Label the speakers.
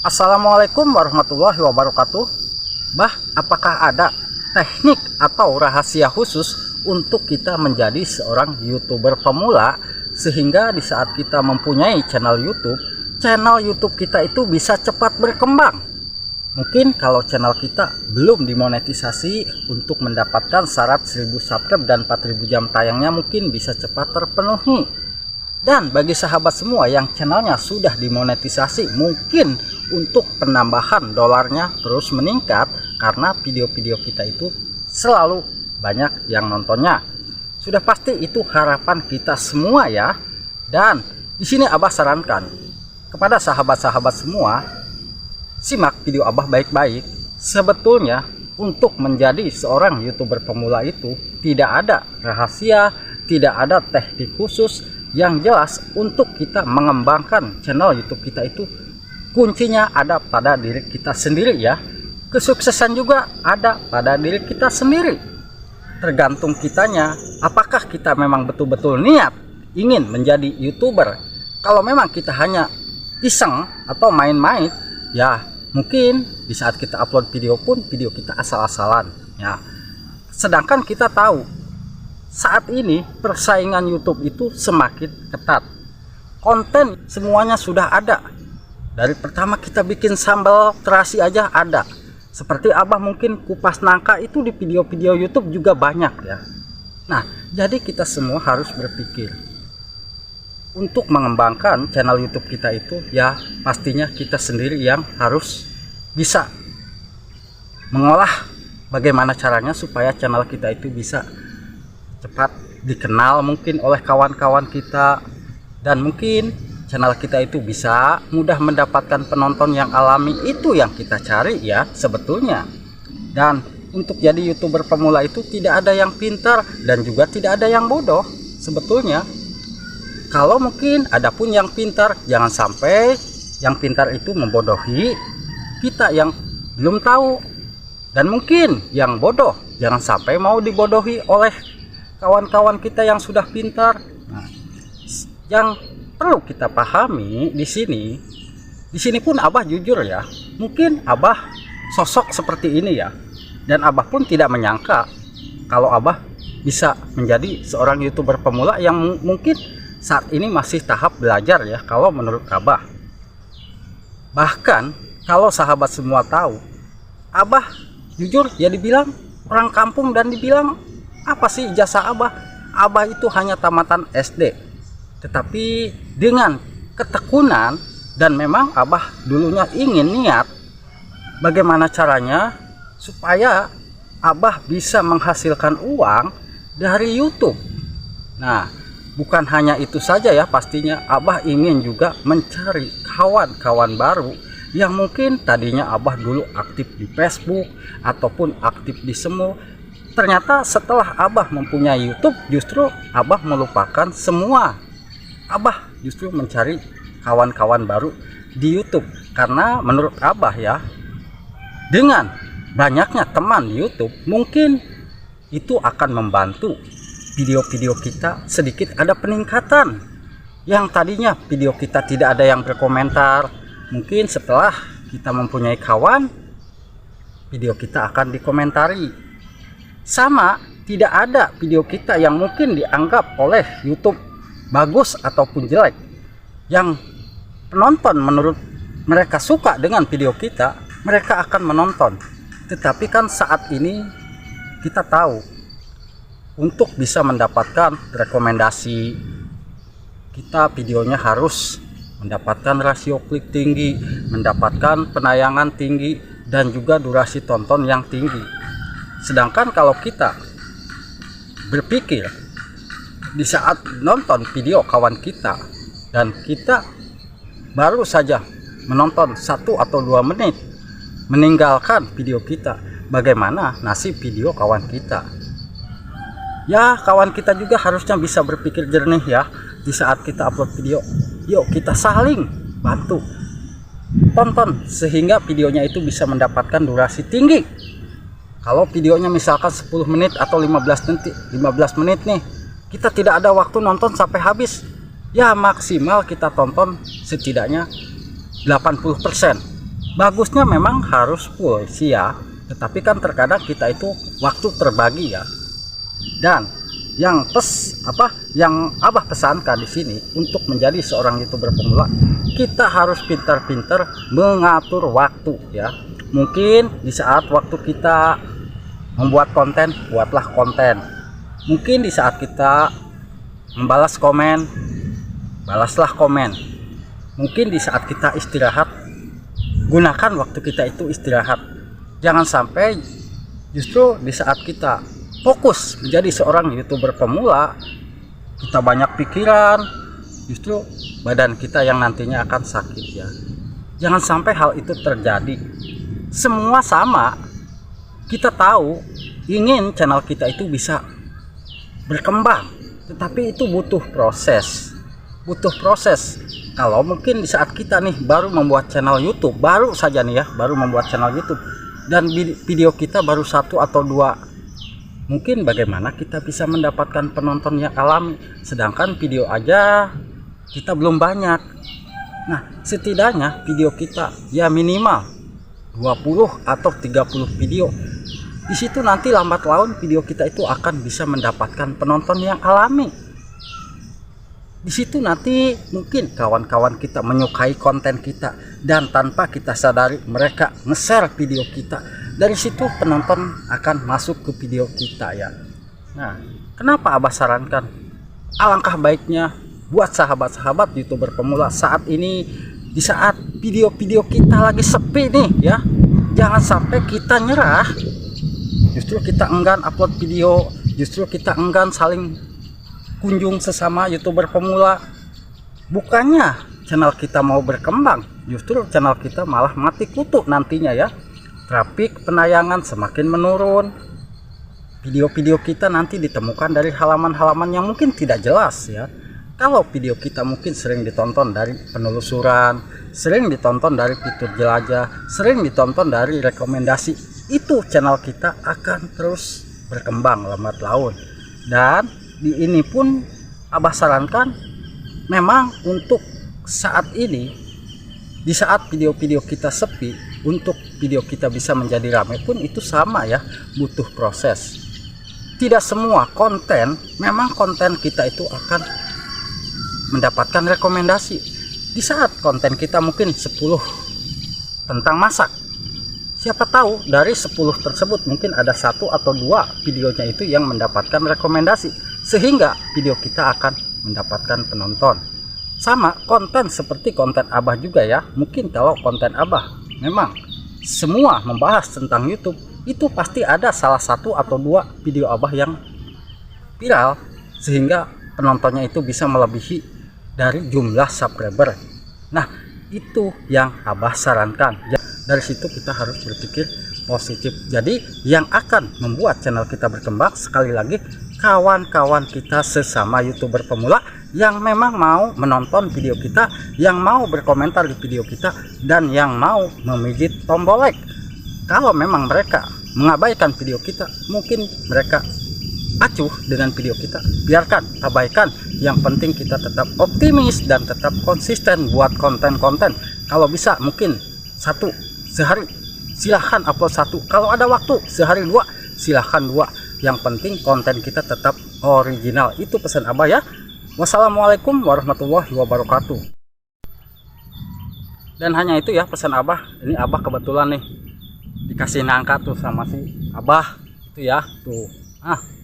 Speaker 1: Assalamualaikum warahmatullahi wabarakatuh. Apakah ada teknik atau rahasia khusus untuk kita menjadi seorang YouTuber pemula sehingga di saat kita mempunyai channel YouTube kita itu bisa cepat berkembang? Mungkin kalau channel kita belum dimonetisasi, untuk mendapatkan syarat 1000 subscribe dan 4000 jam tayangnya mungkin bisa cepat terpenuhi. Dan bagi sahabat semua yang channelnya sudah dimonetisasi, mungkin untuk penambahan dolarnya terus meningkat karena video-video kita itu selalu banyak yang nontonnya. Sudah pasti itu harapan kita semua ya. Dan di sini Abah sarankan kepada sahabat-sahabat semua, simak video Abah baik-baik. Sebetulnya untuk menjadi seorang YouTuber pemula itu tidak ada rahasia, tidak ada teknik khusus. Yang jelas untuk kita mengembangkan channel YouTube kita itu kuncinya ada pada diri kita sendiri ya. Kesuksesan juga ada pada diri kita sendiri. Tergantung kitanya, apakah kita memang betul-betul niat ingin menjadi YouTuber. Kalau memang kita hanya iseng atau main-main, ya mungkin di saat kita upload video pun video kita asal-asalan ya. Sedangkan kita tahu saat ini persaingan YouTube itu semakin ketat. Konten semuanya sudah ada. Dari pertama kita bikin sambal terasi aja ada. Seperti Abah mungkin kupas nangka itu di video-video YouTube juga banyak ya. Nah, jadi kita semua harus berpikir untuk mengembangkan channel YouTube kita itu ya pastinya kita sendiri yang harus bisa mengolah bagaimana caranya supaya channel kita itu bisa cepat dikenal mungkin oleh kawan-kawan kita, dan mungkin channel kita itu bisa mudah mendapatkan penonton yang alami. Itu yang kita cari ya sebetulnya. Dan untuk jadi YouTuber pemula itu tidak ada yang pintar dan juga tidak ada yang bodoh sebetulnya. Kalau mungkin ada pun yang pintar, jangan sampai yang pintar itu membodohi kita yang belum tahu. Dan mungkin yang bodoh jangan sampai mau dibodohi oleh kawan-kawan kita yang sudah pintar. Nah, yang perlu kita pahami di sini pun Abah jujur ya. Mungkin Abah sosok seperti ini ya. Dan Abah pun tidak menyangka kalau Abah bisa menjadi seorang YouTuber pemula yang mungkin saat ini masih tahap belajar ya kalau menurut Abah. Bahkan kalau sahabat semua tahu, Abah jujur ya dibilang orang kampung dan dibilang apa sih ijazah Abah? Abah itu hanya tamatan SD. Tetapi dengan ketekunan dan memang Abah dulunya ingin niat bagaimana caranya supaya Abah bisa menghasilkan uang dari YouTube. Nah, bukan hanya itu saja ya, pastinya Abah ingin juga mencari kawan-kawan baru yang mungkin tadinya Abah dulu aktif di Facebook ataupun aktif di Semul. Ternyata setelah Abah mempunyai YouTube, justru Abah melupakan semua. Abah justru mencari kawan-kawan baru di YouTube. Karena menurut Abah ya, dengan banyaknya teman di YouTube, mungkin itu akan membantu video-video kita sedikit ada peningkatan. Yang tadinya video kita tidak ada yang berkomentar, mungkin setelah kita mempunyai kawan, video kita akan dikomentari. Sama, tidak ada video kita yang mungkin dianggap oleh YouTube bagus ataupun jelek. Yang penonton menurut mereka suka dengan video kita, mereka akan menonton. Tetapi kan saat ini kita tahu, untuk bisa mendapatkan rekomendasi, kita videonya harus mendapatkan rasio klik tinggi, mendapatkan penayangan tinggi, dan juga durasi tonton yang tinggi. Sedangkan kalau kita berpikir di saat nonton video kawan kita dan kita baru saja menonton 1 atau 2 menit meninggalkan video kita, bagaimana nasib video kawan kita? Ya, kawan kita juga harusnya bisa berpikir jernih ya. Di saat kita upload video, yuk kita saling bantu tonton sehingga videonya itu bisa mendapatkan durasi tinggi. Kalau videonya misalkan 10 menit atau 15 menit nih, kita tidak ada waktu nonton sampai habis. Ya maksimal kita tonton setidaknya 80%. Bagusnya memang harus full sih ya, tetapi kan terkadang kita itu waktu terbagi ya. Dan yang Abah pesankan di sini untuk menjadi seorang YouTuber pemula, kita harus pintar-pintar mengatur waktu ya. Mungkin di saat waktu kita membuat konten, buatlah konten. Mungkin di saat kita membalas komen, balaslah komen. Mungkin di saat kita istirahat, gunakan waktu kita itu istirahat. Jangan sampai justru di saat kita fokus menjadi seorang YouTuber pemula, kita banyak pikiran, justru badan kita yang nantinya akan sakit ya. Jangan sampai hal itu terjadi. Semua sama, kita tahu ingin channel kita itu bisa berkembang, tetapi itu butuh proses. Kalau mungkin di saat kita nih baru membuat channel YouTube, baru saja nih ya, baru membuat channel YouTube, dan video kita baru 1 atau 2, mungkin bagaimana kita bisa mendapatkan penonton yang alami, sedangkan video aja kita belum banyak. Nah, setidaknya video kita ya minimal 20 atau 30 video. Di situ nanti lambat laun video kita itu akan bisa mendapatkan penonton yang alami. Di situ nanti mungkin kawan-kawan kita menyukai konten kita, dan tanpa kita sadari mereka nge-share video kita. Dari situ penonton akan masuk ke video kita ya. Nah, kenapa Abah sarankan? Alangkah baiknya buat sahabat-sahabat YouTuber pemula saat ini, di saat video-video kita lagi sepi nih ya, jangan sampai kita nyerah. Justru kita enggan upload video, justru kita enggan saling kunjung sesama YouTuber pemula. Bukannya channel kita mau berkembang, justru channel kita malah mati kutu nantinya ya. Trafik penayangan semakin menurun, video-video kita nanti ditemukan dari halaman-halaman yang mungkin tidak jelas ya. Kalau video kita mungkin sering ditonton dari penelusuran, sering ditonton dari fitur jelajah, sering ditonton dari rekomendasi, itu channel kita akan terus berkembang lambat laun. Dan di ini pun Abah sarankan memang untuk saat ini, di saat video-video kita sepi, untuk video kita bisa menjadi ramai pun itu sama ya, butuh proses. Tidak semua konten, memang konten kita itu akan mendapatkan rekomendasi. Di saat konten kita mungkin 10 tentang masak, siapa tahu dari 10 tersebut mungkin ada 1 atau 2 videonya itu yang mendapatkan rekomendasi, sehingga video kita akan mendapatkan penonton. Sama konten seperti konten Abah juga ya. Mungkin kalau konten Abah memang semua membahas tentang YouTube, itu pasti ada salah 1 atau 2 video Abah yang viral, sehingga penontonnya itu bisa melebihi dari jumlah subscriber. Nah, itu yang Abah sarankan. Dari situ kita harus berpikir positif. Jadi yang akan membuat channel kita berkembang, sekali lagi, kawan-kawan kita sesama YouTuber pemula yang memang mau menonton video kita, yang mau berkomentar di video kita, dan yang mau memijit tombol like. Kalau memang mereka mengabaikan video kita, mungkin mereka acuh dengan video kita, biarkan, abaikan. Yang penting kita tetap optimis dan tetap konsisten buat konten-konten. Kalau bisa mungkin 1 sehari silahkan upload 1, kalau ada waktu sehari 2 silahkan 2. Yang penting konten kita tetap original. Itu pesan Abah ya. Wassalamualaikum warahmatullahi wabarakatuh. Dan hanya itu ya pesan Abah. Ini Abah kebetulan nih dikasih nangka tuh sama si Abah itu ya tuh. Wassalam.